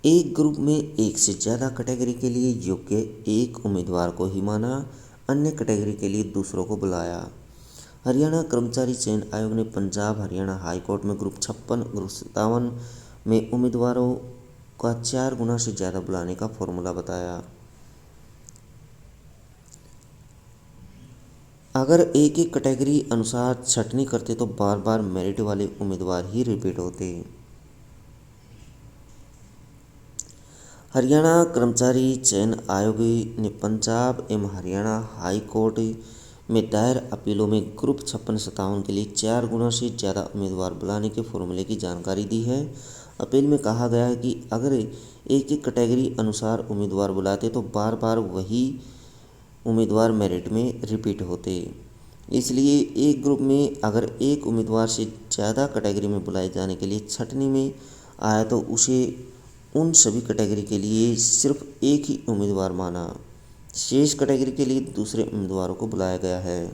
एक ग्रुप में एक से ज़्यादा कैटेगरी के लिए योग्य एक उम्मीदवार को ही माना, अन्य कैटेगरी के लिए दूसरों को बुलाया। हरियाणा कर्मचारी चयन आयोग ने पंजाब हरियाणा हाई कोर्ट में ग्रुप 56 ग्रुप 57 में उम्मीदवारों का 4 गुना से ज़्यादा बुलाने का फॉर्मूला बताया। अगर एक एक कैटेगरी अनुसार छटनी करते तो बार बार मेरिट वाले उम्मीदवार ही रिपीट होते। हरियाणा कर्मचारी चयन आयोग ने पंजाब एवं हरियाणा हाई कोर्ट में दायर अपीलों में ग्रुप 56-57 के लिए 4 गुना से ज़्यादा उम्मीदवार बुलाने के फॉर्मूले की जानकारी दी है। अपील में कहा गया है कि अगर एक एक कैटेगरी अनुसार उम्मीदवार बुलाते तो बार बार वही उम्मीदवार मेरिट में रिपीट होते। इसलिए एक ग्रुप में अगर एक उम्मीदवार से ज़्यादा कैटेगरी में बुलाए जाने के लिए छटनी में आया तो उसे उन सभी कैटेगरी के लिए सिर्फ एक ही उम्मीदवार माना, शेष कैटेगरी के लिए दूसरे उम्मीदवारों को बुलाया गया है।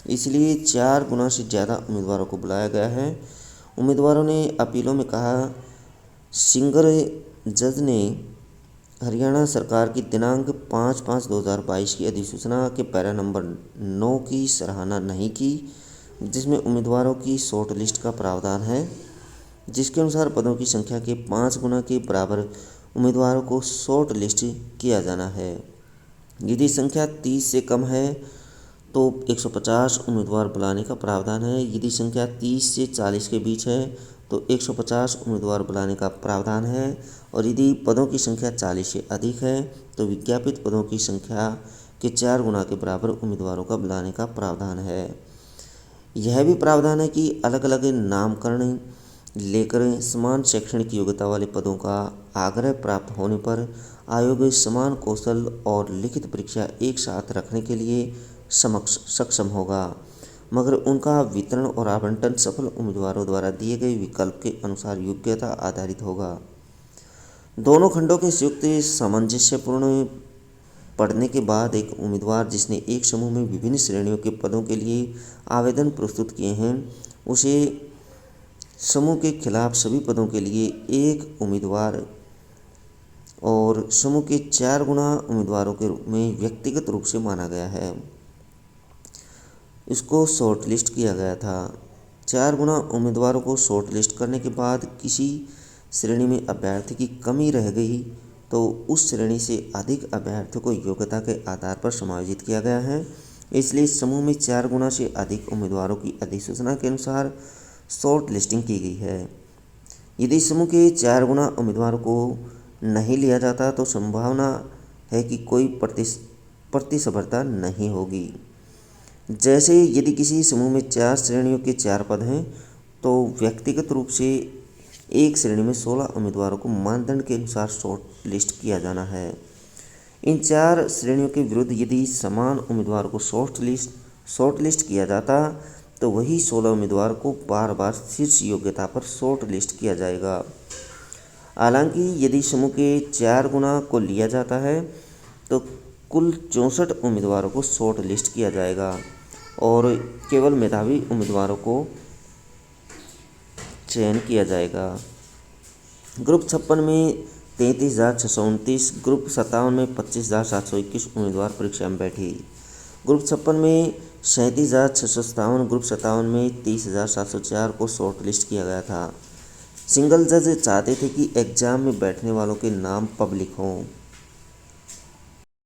इसलिए 4 गुना से ज़्यादा उम्मीदवारों को बुलाया गया है। उम्मीदवारों ने अपीलों में कहा, सिंगर जज ने हरियाणा सरकार की दिनांक 5/5/2022 की अधिसूचना के पैरा नंबर 9 की सराहना नहीं की, जिसमें उम्मीदवारों की शॉर्ट लिस्ट का प्रावधान है, जिसके अनुसार पदों की संख्या के 5 गुना के बराबर उम्मीदवारों को शॉर्ट लिस्ट किया जाना है। यदि संख्या 30 से कम है तो 150 उम्मीदवार बुलाने का प्रावधान है। यदि संख्या 30 से 40 के बीच है तो 150 उम्मीदवार बुलाने का प्रावधान है, और यदि पदों की संख्या 40 से अधिक है तो विज्ञापित पदों की संख्या के 4 गुना के बराबर उम्मीदवारों का बुलाने का प्रावधान है। यह भी प्रावधान है कि अलग अलग नामकरण लेकर समान शैक्षणिक योग्यता वाले पदों का आग्रह प्राप्त होने पर आयोग समान कौशल और लिखित परीक्षा एक साथ रखने के लिए सक्षम होगा, मगर उनका वितरण और आवंटन सफल उम्मीदवारों द्वारा दिए गए विकल्प के अनुसार योग्यता आधारित होगा। दोनों खंडों के संयुक्त सामंजस्यपूर्ण पढ़ने के बाद एक उम्मीदवार जिसने एक समूह में विभिन्न श्रेणियों के पदों के लिए आवेदन प्रस्तुत किए हैं, उसे समूह के खिलाफ सभी पदों के लिए एक उम्मीदवार और समूह के 4 गुना उम्मीदवारों के रूप में व्यक्तिगत रूप से माना गया है। इसको शॉर्ट लिस्ट किया गया था। 4 गुना उम्मीदवारों को शॉर्ट लिस्ट करने के बाद किसी श्रेणी में अभ्यर्थी की कमी रह गई तो उस श्रेणी से अधिक अभ्यर्थियों को योग्यता के आधार पर समायोजित किया गया है। इसलिए समूह में 4 गुना से अधिक उम्मीदवारों की अधिसूचना के अनुसार शॉर्ट लिस्टिंग की गई है। यदि समूह के 4 गुना उम्मीदवारों को नहीं लिया जाता तो संभावना है कि कोई प्रतिस्पर्धा नहीं होगी। जैसे यदि किसी समूह में 4 श्रेणियों के 4 पद हैं तो व्यक्तिगत रूप से एक श्रेणी में 16 उम्मीदवारों को मानदंड के अनुसार शॉर्ट लिस्ट किया जाना है। इन 4 श्रेणियों के विरुद्ध यदि समान उम्मीदवारों को शॉर्ट लिस्ट किया जाता तो वही 16 उम्मीदवार को बार बार शीर्ष योग्यता पर शॉर्ट लिस्ट किया जाएगा। हालांकि यदि समूह के 4 गुना को लिया जाता है तो कुल 64 उम्मीदवारों को शॉर्ट लिस्ट किया जाएगा और केवल मेधावी उम्मीदवारों को चयन किया जाएगा। ग्रुप 56 में 33,629, ग्रुप 57 में 25,721 उम्मीदवार परीक्षा में बैठी। ग्रुप 56 में 37,657, ग्रुप 57 में 30,704 को शॉर्ट लिस्ट किया गया था। सिंगल जज चाहते थे कि एग्जाम में बैठने वालों के नाम पब्लिक हों।